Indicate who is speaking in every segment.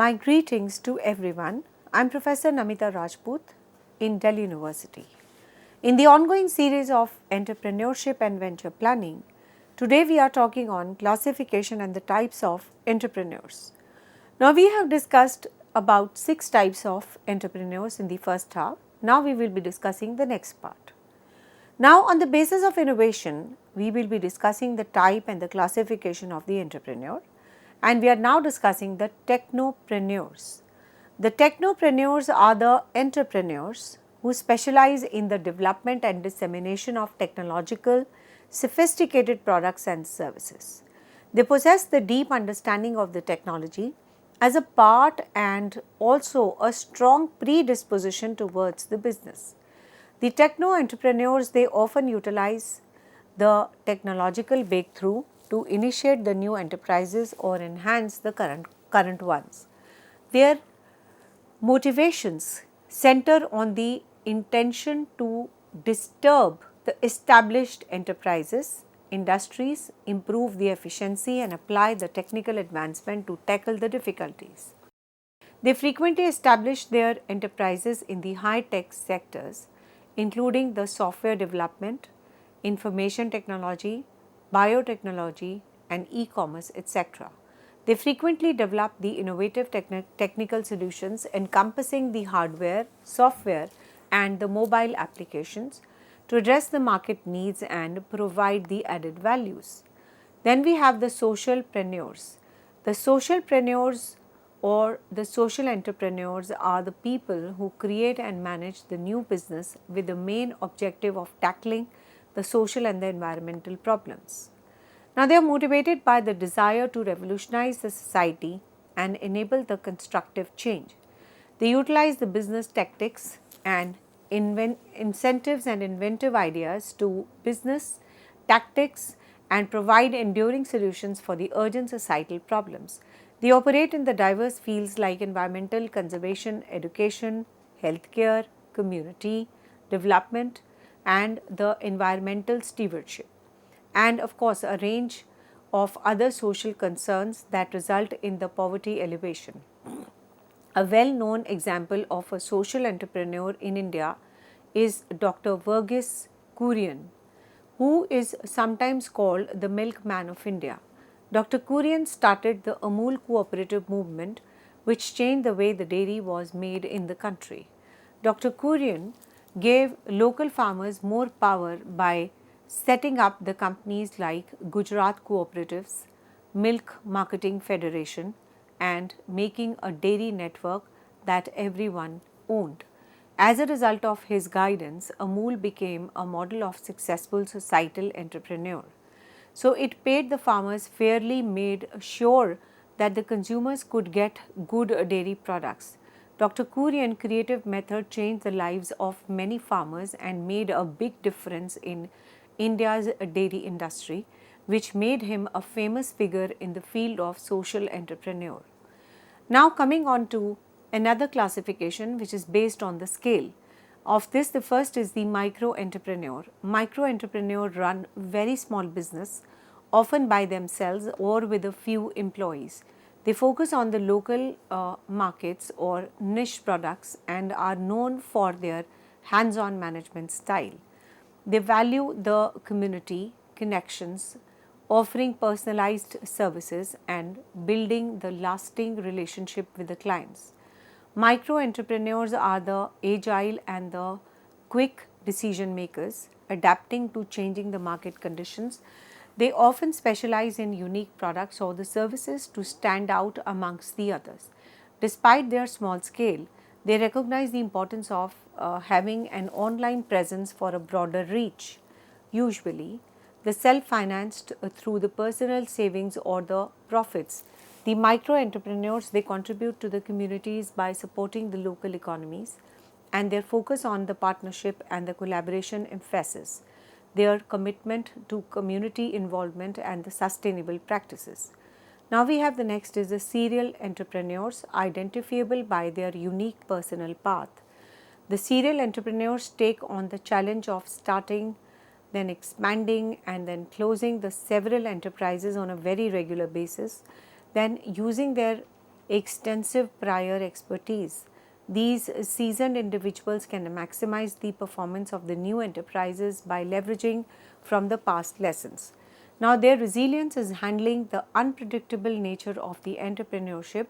Speaker 1: My greetings to everyone. I am Professor Namita Rajput in Delhi University. In the ongoing series of entrepreneurship and venture planning, today we are talking on classification and the types of entrepreneurs. Now we have discussed about 6 types of entrepreneurs in the first half. Now we will be discussing the next part. Now on the basis of innovation, we will be discussing the type and the classification of the entrepreneur, and we are now discussing the technopreneurs. The technopreneurs are the entrepreneurs who specialize in the development and dissemination of technological, sophisticated products and services. They possess the deep understanding of the technology as a part and also a strong predisposition towards the business. The techno entrepreneurs, they often utilize the technological breakthrough to initiate the new enterprises or enhance the current ones. Their motivations center on the intention to disturb the established enterprises, industries, improve the efficiency and apply the technical advancement to tackle the difficulties. They frequently establish their enterprises in the high-tech sectors, including the software development, information technology, biotechnology, and e-commerce, etc. They frequently develop the innovative technical solutions encompassing the hardware, software, and the mobile applications to address the market needs and provide the added values. Then we have the socialpreneurs. The socialpreneurs or the social entrepreneurs are the people who create and manage the new business with the main objective of tackling the social and the environmental problems. Now, they are motivated by the desire to revolutionize the society and enable the constructive change. They utilize the business tactics and incentives and inventive ideas to business tactics and provide enduring solutions for the urgent societal problems. They operate in the diverse fields like environmental conservation, education, healthcare, community development, and the environmental stewardship, and of course a range of other social concerns that result in the poverty elevation. A well-known example of a social entrepreneur in India is Dr. Verghese Kurian, who is sometimes called the milkman of India. Dr. Kurian started the Amul cooperative movement, which changed the way the dairy was made in the country. Dr. Kurian gave local farmers more power by setting up the companies like Gujarat Cooperatives, Milk Marketing Federation, and making a dairy network that everyone owned. As a result of his guidance, Amul became a model of successful societal entrepreneur. So, it paid the farmers fairly, made sure that the consumers could get good dairy products. Dr. Kurian's creative method changed the lives of many farmers and made a big difference in India's dairy industry, which made him a famous figure in the field of social entrepreneur. Now, coming on to another classification which is based on the scale. Of this, the first is the micro entrepreneur. Micro entrepreneur run very small business, often by themselves or with a few employees. They focus on the local markets or niche products and are known for their hands-on management style. They value the community connections, offering personalized services and building the lasting relationship with the clients. Micro entrepreneurs are the agile and the quick decision makers, adapting to changing the market conditions. They often specialize in unique products or the services to stand out amongst the others. Despite their small scale, they recognize the importance of having an online presence for a broader reach. Usually, the self-financed through the personal savings or the profits. The micro entrepreneurs, they contribute to the communities by supporting the local economies, and their focus on the partnership and the collaboration emphasis their commitment to community involvement and the sustainable practices. Now we have the next is the serial entrepreneurs, identifiable by their unique personal path. The serial entrepreneurs take on the challenge of starting, then expanding and then closing the several enterprises on a very regular basis, then using their extensive prior expertise. These seasoned individuals can maximize the performance of the new enterprises by leveraging from the past lessons. Now, their resilience is handling the unpredictable nature of the entrepreneurship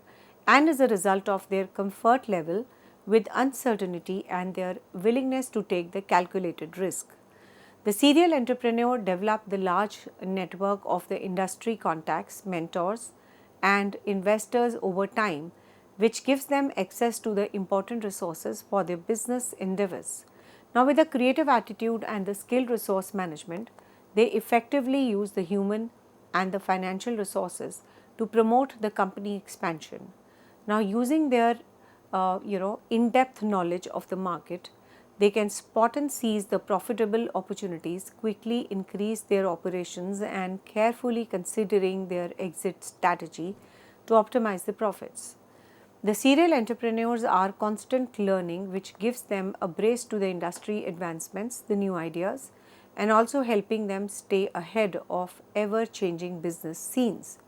Speaker 1: and is a result of their comfort level with uncertainty and their willingness to take the calculated risk. The serial entrepreneur developed the large network of the industry contacts, mentors, and investors over time, which gives them access to the important resources for their business endeavors. Now, with a creative attitude and the skilled resource management, they effectively use the human and the financial resources to promote the company expansion. Now, using their in-depth knowledge of the market, they can spot and seize the profitable opportunities, quickly increase their operations, and carefully considering their exit strategy to optimize the profits. The serial entrepreneurs are constant learning, which gives them a brace to the industry advancements, the new ideas, and also helping them stay ahead of ever changing business scenes.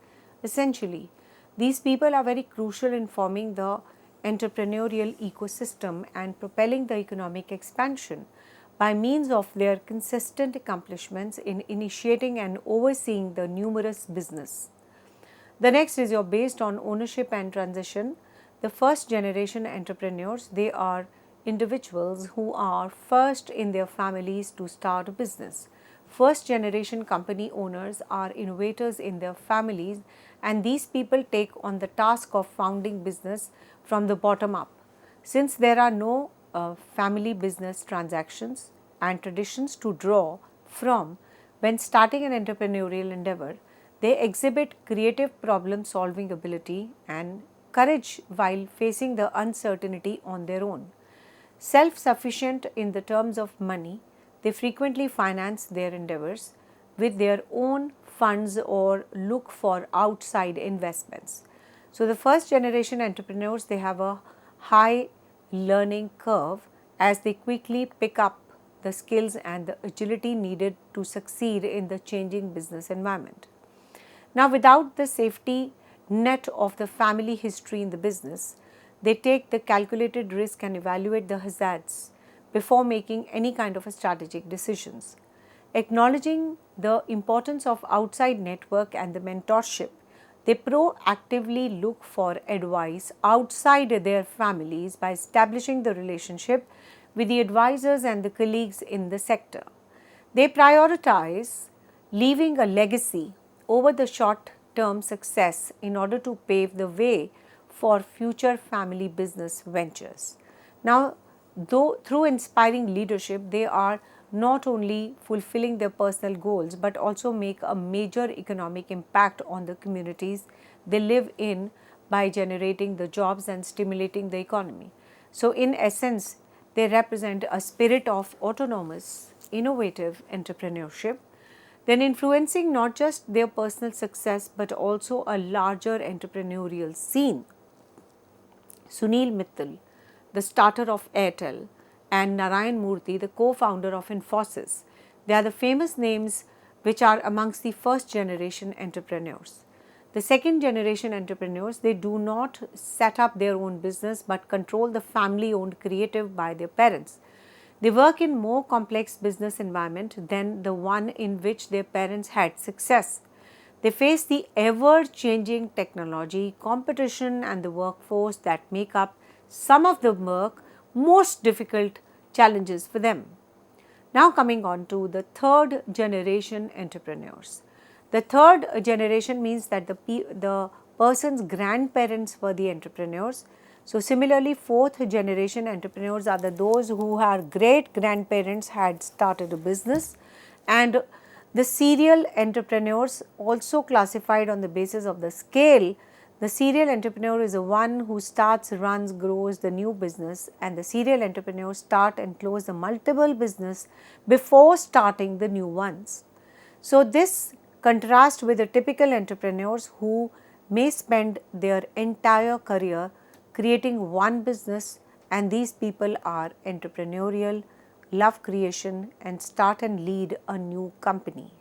Speaker 1: Essentially, these people are very crucial in forming the entrepreneurial ecosystem and propelling the economic expansion by means of their consistent accomplishments in initiating and overseeing the numerous business. The next is your based on ownership and transition. The first generation entrepreneurs, they are individuals who are first in their families to start a business. First generation company owners are innovators in their families, and these people take on the task of founding business from the bottom up. Since there are no family business transactions and traditions to draw from when starting an entrepreneurial endeavor, they exhibit creative problem solving ability and courage while facing the uncertainty on their own. Self sufficient in the terms of money, they frequently finance their endeavors with their own funds or look for outside investments. So, the first generation entrepreneurs, they have a high learning curve as they quickly pick up the skills and the agility needed to succeed in the changing business environment. Now, without the safety net of the family history in the business, they take the calculated risk and evaluate the hazards before making any kind of a strategic decisions. Acknowledging the importance of outside network and the mentorship, they proactively look for advice outside their families by establishing the relationship with the advisors and the colleagues in the sector. They prioritize leaving a legacy over the short term success in order to pave the way for future family business ventures. Now, though through inspiring leadership, they are not only fulfilling their personal goals but also make a major economic impact on the communities they live in by generating the jobs and stimulating the economy. So, in essence, they represent a spirit of autonomous, innovative entrepreneurship, then influencing not just their personal success but also a larger entrepreneurial scene. Sunil Mittal, the starter of Airtel, and Narayan Murthy, the co-founder of Infosys. They are the famous names which are amongst the first generation entrepreneurs. The second generation entrepreneurs, they do not set up their own business but control the family owned creative by their parents. They work in more complex business environment than the one in which their parents had success. They face the ever changing technology, competition and the workforce that make up some of the most difficult challenges for them. Now coming on to the third generation entrepreneurs. The third generation means that the person's grandparents were the entrepreneurs. So similarly, fourth generation entrepreneurs are those who are great grandparents had started a business, and the serial entrepreneurs also classified on the basis of the scale. The serial entrepreneur is the one who starts, runs, grows the new business, and the serial entrepreneurs start and close the multiple business before starting the new ones. So this contrasts with the typical entrepreneurs who may spend their entire career creating one business, and these people are entrepreneurial, love creation and start and lead a new company.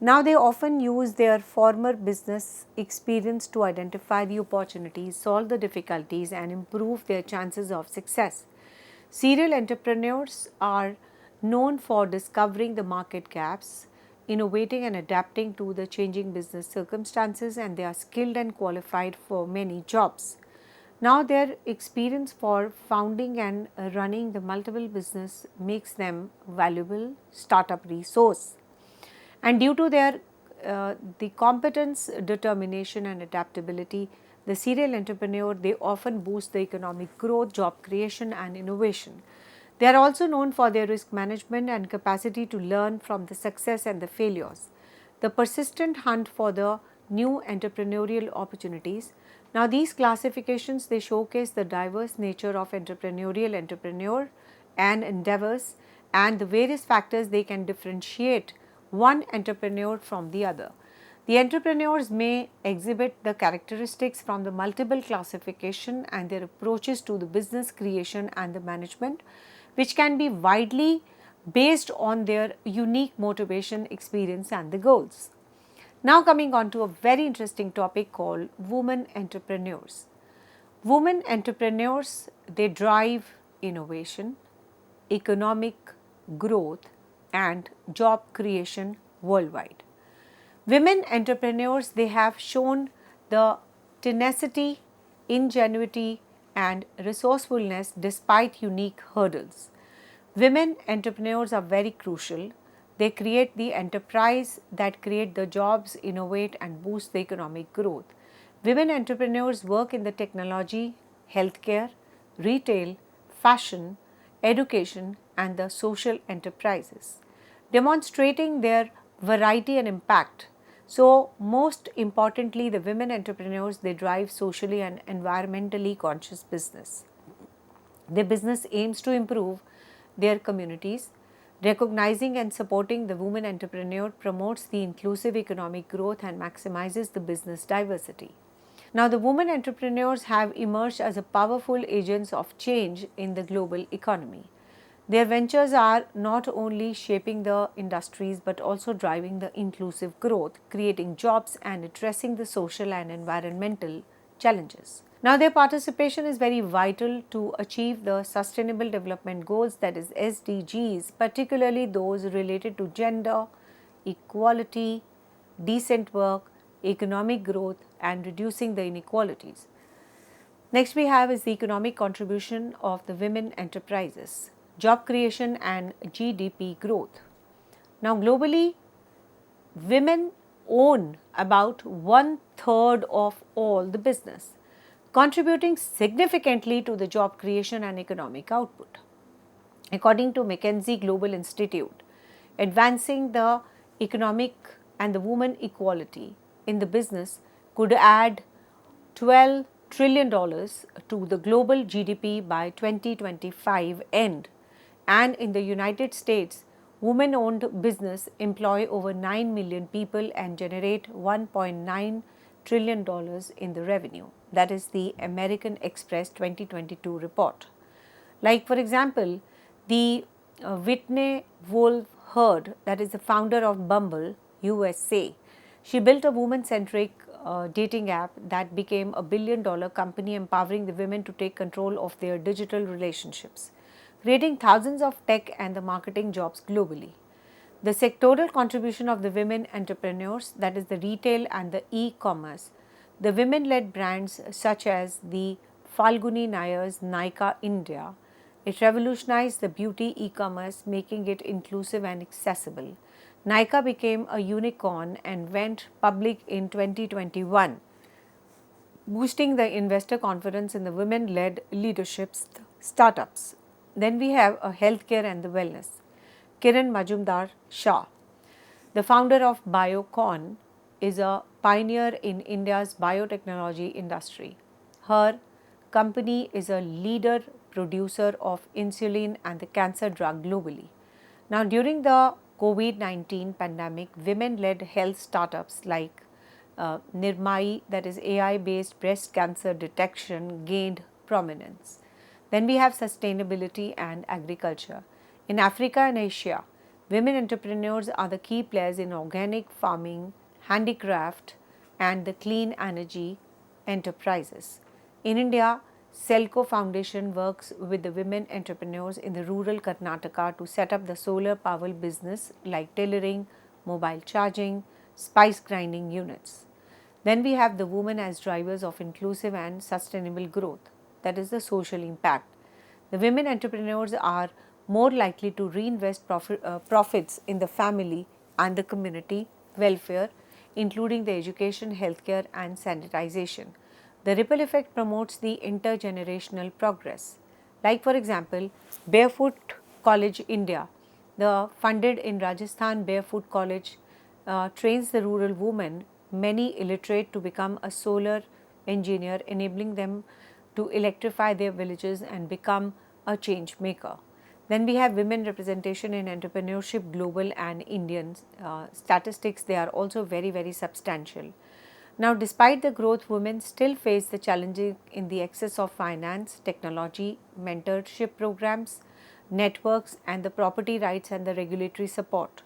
Speaker 1: Now they often use their former business experience to identify the opportunities, solve the difficulties, and improve their chances of success. Serial entrepreneurs are known for discovering the market gaps, innovating and adapting to the changing business circumstances, and they are skilled and qualified for many jobs. Now, their experience for founding and running the multiple business makes them valuable startup resource. And due to their the competence, determination, and adaptability, the serial entrepreneur they often boost the economic growth, job creation, and innovation. They are also known for their risk management and capacity to learn from the success and the failures. The persistent hunt for the new entrepreneurial opportunities. Now, these classifications they showcase the diverse nature of entrepreneur and endeavors and the various factors they can differentiate one entrepreneur from the other. The entrepreneurs may exhibit the characteristics from the multiple classification and their approaches to the business creation and the management, which can be widely based on their unique motivation, experience, and the goals. Now, coming on to a very interesting topic called women entrepreneurs. Women entrepreneurs they drive innovation, economic growth, and job creation worldwide. Women entrepreneurs they have shown the tenacity, ingenuity, and resourcefulness despite unique hurdles. Women entrepreneurs are very crucial. They create the enterprise that create the jobs, innovate and boost the economic growth. Women entrepreneurs work in the technology, healthcare, retail, fashion, education and the social enterprises, demonstrating their variety and impact. So, most importantly, the women entrepreneurs they drive socially and environmentally conscious business. Their business aims to improve their communities. Recognizing and supporting the women entrepreneur promotes the inclusive economic growth and maximizes the business diversity. Now, the women entrepreneurs have emerged as a powerful agents of change in the global economy. Their ventures are not only shaping the industries but also driving the inclusive growth, creating jobs, and addressing the social and environmental challenges. Now, their participation is very vital to achieve the Sustainable Development Goals, that is SDGs, particularly those related to gender, equality, decent work, economic growth, and reducing the inequalities. Next, we have is the economic contribution of the women enterprises, job creation, and GDP growth. Now, globally, women own about 1/3 of all the business, contributing significantly to the job creation and economic output. According to McKinsey Global Institute, advancing the economic and the woman equality in the business could add $12 trillion to the global GDP by 2025 end. And in the United States, women-owned business employ over 9 million people and generate $1.9 trillion in the revenue. That is the American Express 2022 report. Like for example, the Whitney Wolfe Herd, that is the founder of Bumble USA, she built a woman-centric dating app that became a billion-dollar company empowering the women to take control of their digital relationships, creating thousands of tech and the marketing jobs globally. The sectoral contribution of the women entrepreneurs, that is the retail and the e-commerce, the women-led brands such as the Falguni Nayar's Nykaa India, it revolutionized the beauty e-commerce, making it inclusive and accessible. Nykaa became a unicorn and went public in 2021, boosting the investor confidence in the women-led leadership startups. Then we have a healthcare and the wellness. Kiran Majumdar Shah, the founder of Biocon, is a pioneer in India's biotechnology industry. Her company is a leader producer of insulin and the cancer drug globally. Now, during the COVID-19 pandemic, women-led health startups like Nirmai, that is AI-based breast cancer detection, gained prominence. Then we have sustainability and agriculture. In Africa and Asia, Women entrepreneurs are the key players in organic farming, handicraft, and the clean energy enterprises. In India, Selco Foundation works with the women entrepreneurs in the rural Karnataka to set up the solar power business like tailoring, mobile charging, spice grinding units. Then we have the women as drivers of inclusive and sustainable growth, that is the social impact. The women entrepreneurs are more likely to reinvest profits in the family and the community welfare, including the education, healthcare, and sanitization. The ripple effect promotes the intergenerational progress. Like, for example, Barefoot College India, the funded in Rajasthan Barefoot College trains the rural women, many illiterate, to become a solar engineer, enabling them to electrify their villages and become a change maker. Then we have women representation in entrepreneurship, global and Indian statistics. They are also very, very substantial. Now, despite the growth, women still face the challenges in the access of finance, technology, mentorship programs, networks, and the property rights and the regulatory support.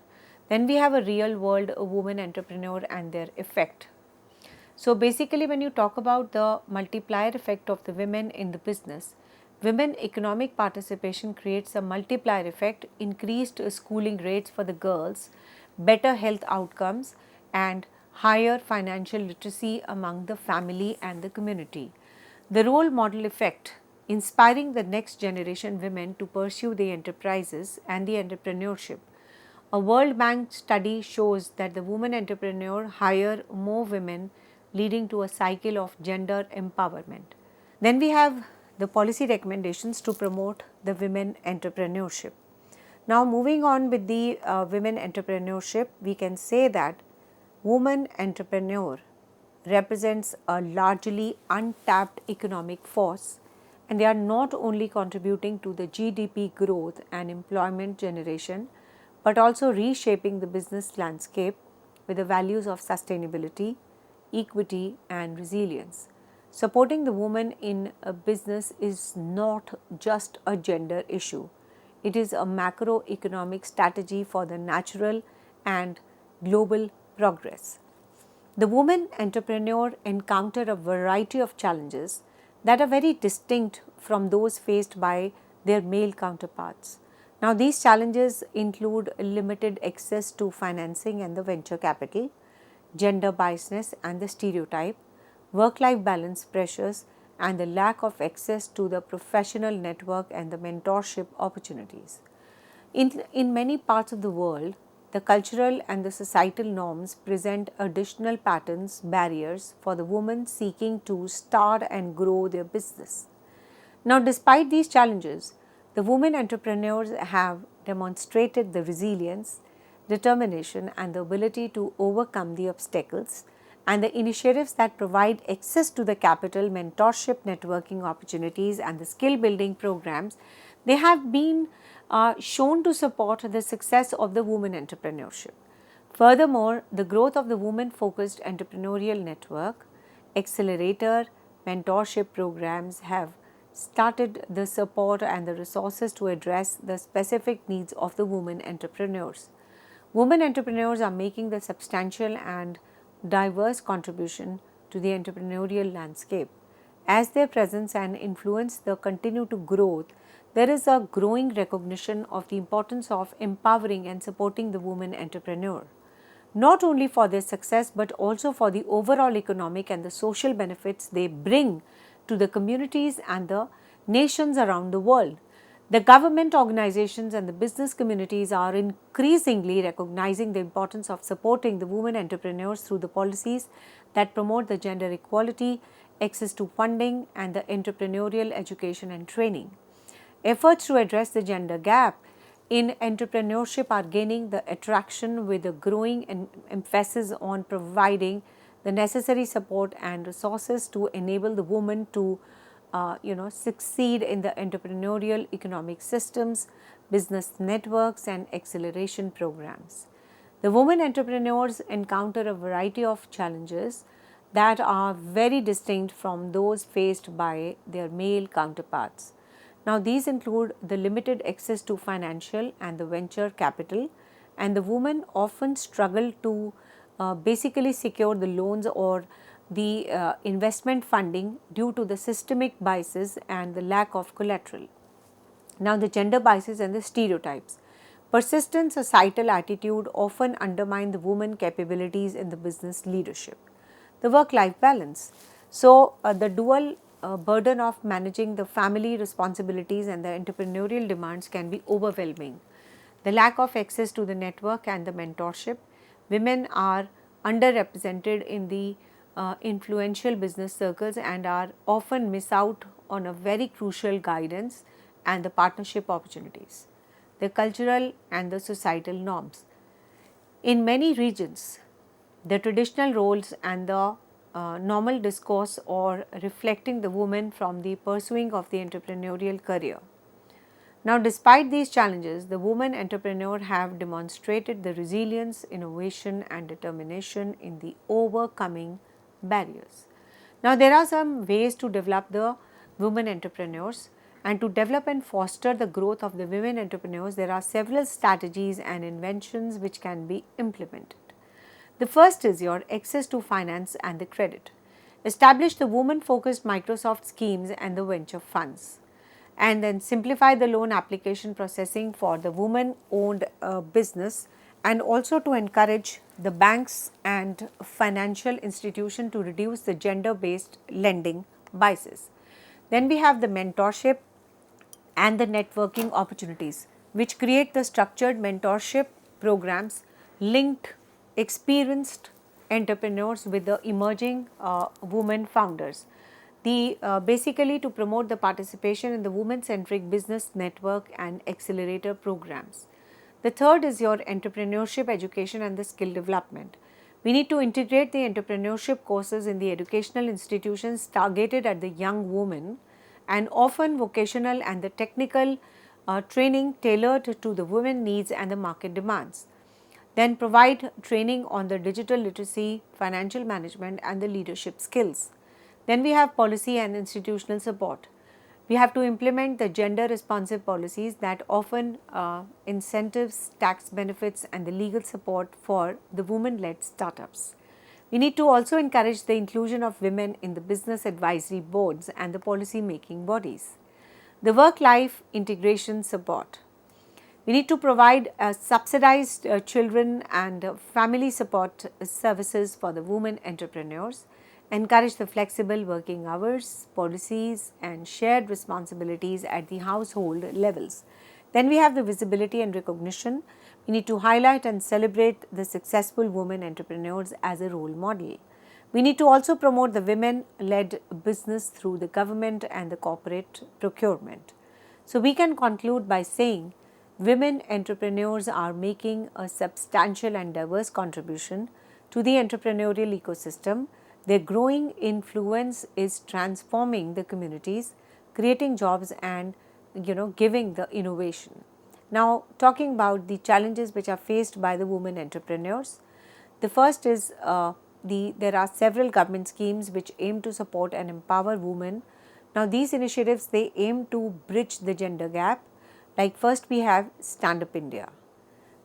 Speaker 1: Then we have a real world woman entrepreneur and their effect. So, basically, when you talk about the multiplier effect of the women in the business, women economic participation creates a multiplier effect, increased schooling rates for the girls, better health outcomes, and higher financial literacy among the family and the community. The role model effect, inspiring the next generation women to pursue the enterprises and the entrepreneurship. A World Bank study shows that the women entrepreneur hire more women, leading to a cycle of gender empowerment. Then we have the policy recommendations to promote the women entrepreneurship. Now, moving on with the women entrepreneurship, we can say that woman entrepreneur represents a largely untapped economic force, and they are not only contributing to the GDP growth and employment generation, but also reshaping the business landscape with the values of sustainability, equity, and resilience. Supporting the woman in a business is not just a gender issue, it is a macroeconomic strategy for the natural and global progress. The women entrepreneur encounter a variety of challenges that are very distinct from those faced by their male counterparts. Now, these challenges include limited access to financing and the venture capital, gender biasness and the stereotype, work-life balance pressures, and the lack of access to the professional network and the mentorship opportunities. In many parts of the world, the cultural and the societal norms present additional patterns, barriers for the women seeking to start and grow their business. Now, despite these challenges, the women entrepreneurs have demonstrated the resilience, determination, and the ability to overcome the obstacles, and the initiatives that provide access to the capital, mentorship, networking opportunities, and the skill building programs, they have been shown to support the success of the women entrepreneurship. Furthermore, the growth of the women focused entrepreneurial network, accelerator, mentorship programs have started the support and the resources to address the specific needs of the women entrepreneurs. Women entrepreneurs are making the substantial and diverse contribution to the entrepreneurial landscape. As their presence and influence continue to grow, there is a growing recognition of the importance of empowering and supporting the women entrepreneur, not only for their success but also for the overall economic and the social benefits they bring to the communities and the nations around the world. The government organizations and the business communities are increasingly recognizing the importance of supporting the women entrepreneurs through the policies that promote the gender equality, access to funding, and the entrepreneurial education and training. Efforts to address the gender gap in entrepreneurship are gaining the attraction with a growing emphasis on providing the necessary support and resources to enable the woman to succeed in the entrepreneurial economic systems, business networks, and acceleration programs. The women entrepreneurs encounter a variety of challenges that are very distinct from those faced by their male counterparts. Now, these include the limited access to financial and the venture capital, and the women often struggle to basically secure the loans or the investment funding due to the systemic biases and the lack of collateral. Now, the gender biases and the stereotypes. Persistent societal attitude often undermine the woman capabilities in the business leadership. The work-life balance. So, the dual burden of managing the family responsibilities and the entrepreneurial demands can be overwhelming. The lack of access to the network and the mentorship. Women are underrepresented in the influential business circles and are often miss out on a very crucial guidance and the partnership opportunities. The cultural and the societal norms. In many regions, the traditional roles and the normal discourse or reflecting the woman from the pursuing of the entrepreneurial career. Now, despite these challenges, the women entrepreneur have demonstrated the resilience, innovation and determination in the overcoming barriers. Now, there are some ways to develop the women entrepreneurs, and to develop and foster the growth of the women entrepreneurs, there are several strategies and inventions which can be implemented. The first is your access to finance and the credit. Establish the woman focused Microsoft schemes and the venture funds, and then simplify the loan application processing for the woman owned business, and also to encourage the banks and financial institution to reduce the gender based lending biases. Then we have the mentorship and the networking opportunities, which create the structured mentorship programs linked experienced entrepreneurs with the emerging women founders. The basically to promote the participation in the women centric business network and accelerator programs. The third is your entrepreneurship education and the skill development. We need to integrate the entrepreneurship courses in the educational institutions targeted at the young women, and often vocational and the technical training tailored to the women needs and the market demands. Then provide training on the digital literacy, financial management and the leadership skills. Then we have policy and institutional support. We have to implement the gender responsive policies that often incentives, tax benefits and the legal support for the women led startups. We need to also encourage the inclusion of women in the business advisory boards and the policy making bodies. The work life integration support. We need to provide subsidized children and family support services for the women entrepreneurs, encourage the flexible working hours, policies and shared responsibilities at the household levels. Then we have the visibility and recognition. We need to highlight and celebrate the successful women entrepreneurs as a role model. We need to also promote the women-led business through the government and the corporate procurement. So, we can conclude by saying women entrepreneurs are making a substantial and diverse contribution to the entrepreneurial ecosystem. Their growing influence is transforming the communities, creating jobs and giving the innovation. Now, talking about the challenges which are faced by the women entrepreneurs, the first is there are several government schemes which aim to support and empower women. Now, these initiatives they aim to bridge the gender gap. Like first we have Stand Up India.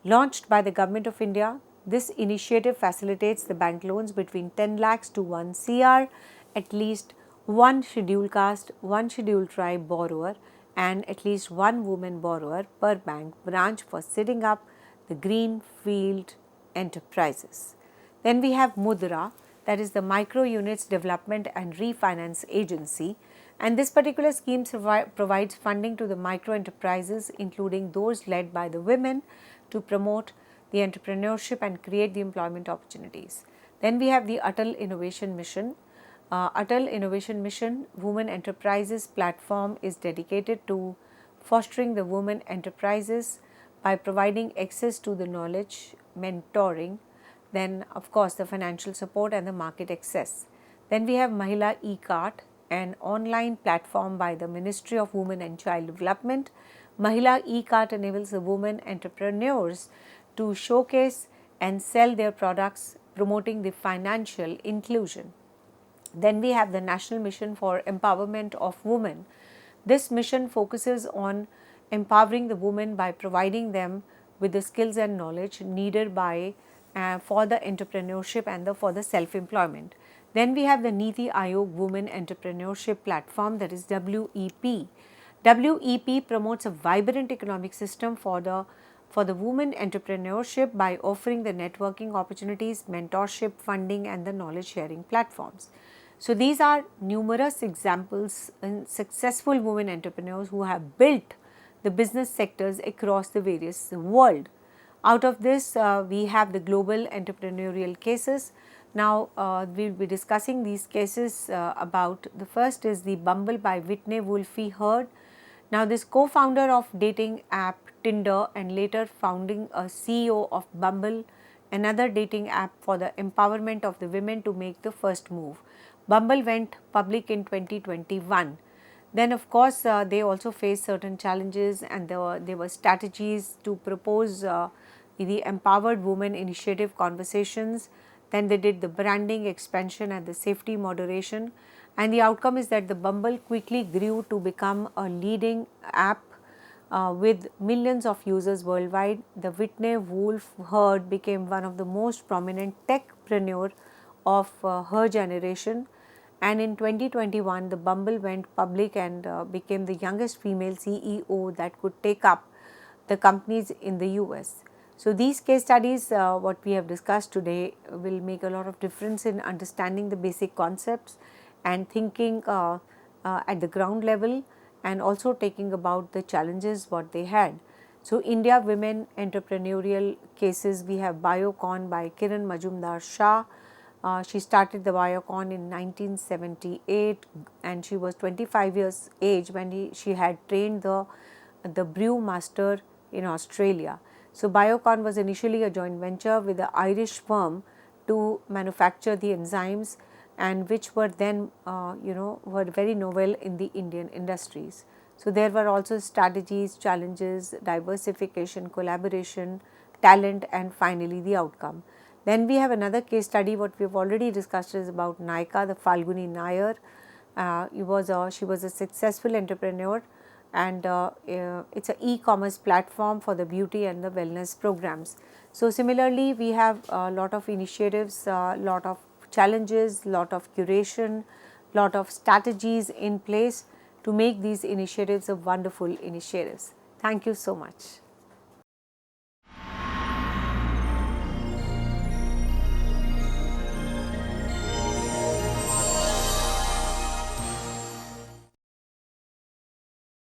Speaker 1: Launched by the Government of India, this initiative facilitates the bank loans between 10 lakhs to 1 CR, at least one scheduled caste, one scheduled tribe borrower and at least one woman borrower per bank branch for setting up the greenfield enterprises. Then we have Mudra, that is the Micro Units Development and Refinance Agency, and this particular scheme provides funding to the micro enterprises including those led by the women to promote the entrepreneurship and create the employment opportunities. Then we have the Atal Innovation Mission. Atal Innovation Mission Women Enterprises platform is dedicated to fostering the women enterprises by providing access to the knowledge, mentoring, then of course the financial support and the market access. Then we have Mahila E-Cart, an online platform by the Ministry of Women and Child Development. Mahila E-Cart enables the women entrepreneurs to showcase and sell their products, promoting the financial inclusion. Then we have the National Mission for Empowerment of Women. This mission focuses on empowering the women by providing them with the skills and knowledge needed by for the entrepreneurship and for the self-employment. Then we have the Niti Aayog Women Entrepreneurship Platform, that is WEP. WEP promotes a vibrant economic system for the women entrepreneurship by offering the networking opportunities, mentorship, funding and the knowledge sharing platforms. So, these are numerous examples in successful women entrepreneurs who have built the business sectors across the various world. Out of this, we have the global entrepreneurial cases. Now, we will be discussing these cases about the first is the Bumble by Whitney Wolfe Herd. Now, this co-founder of dating app Tinder and later founding a CEO of Bumble, another dating app for the empowerment of the women to make the first move. Bumble went public in 2021. Then of course, they also faced certain challenges and there were strategies to propose the Empowered Women Initiative conversations. Then they did the branding, expansion and the safety moderation, and the outcome is that the Bumble quickly grew to become a leading app with millions of users worldwide. The Whitney Wolfe Herd became one of the most prominent techpreneur of her generation, and in 2021 the Bumble went public and became the youngest female CEO that could take up the companies in the US. So, these case studies what we have discussed today will make a lot of difference in understanding the basic concepts and thinking at the ground level, and also taking about the challenges what they had. So, India women entrepreneurial cases, we have Biocon by Kiran Majumdar Shah. She started the Biocon in 1978 and she was 25 years age when she had trained the brew master in Australia. So, Biocon was initially a joint venture with the Irish firm to manufacture the enzymes, and which were then were very novel in the Indian industries. So, there were also strategies, challenges, diversification, collaboration, talent and finally the outcome. Then we have another case study what we have already discussed is about Nykaa, the Falguni Nair. She was a successful entrepreneur, and it's an e-commerce platform for the beauty and the wellness programs. So, similarly we have a lot of initiatives, lot of challenges, lot of curation, lot of strategies in place to make these initiatives a wonderful initiatives. Thank you so much.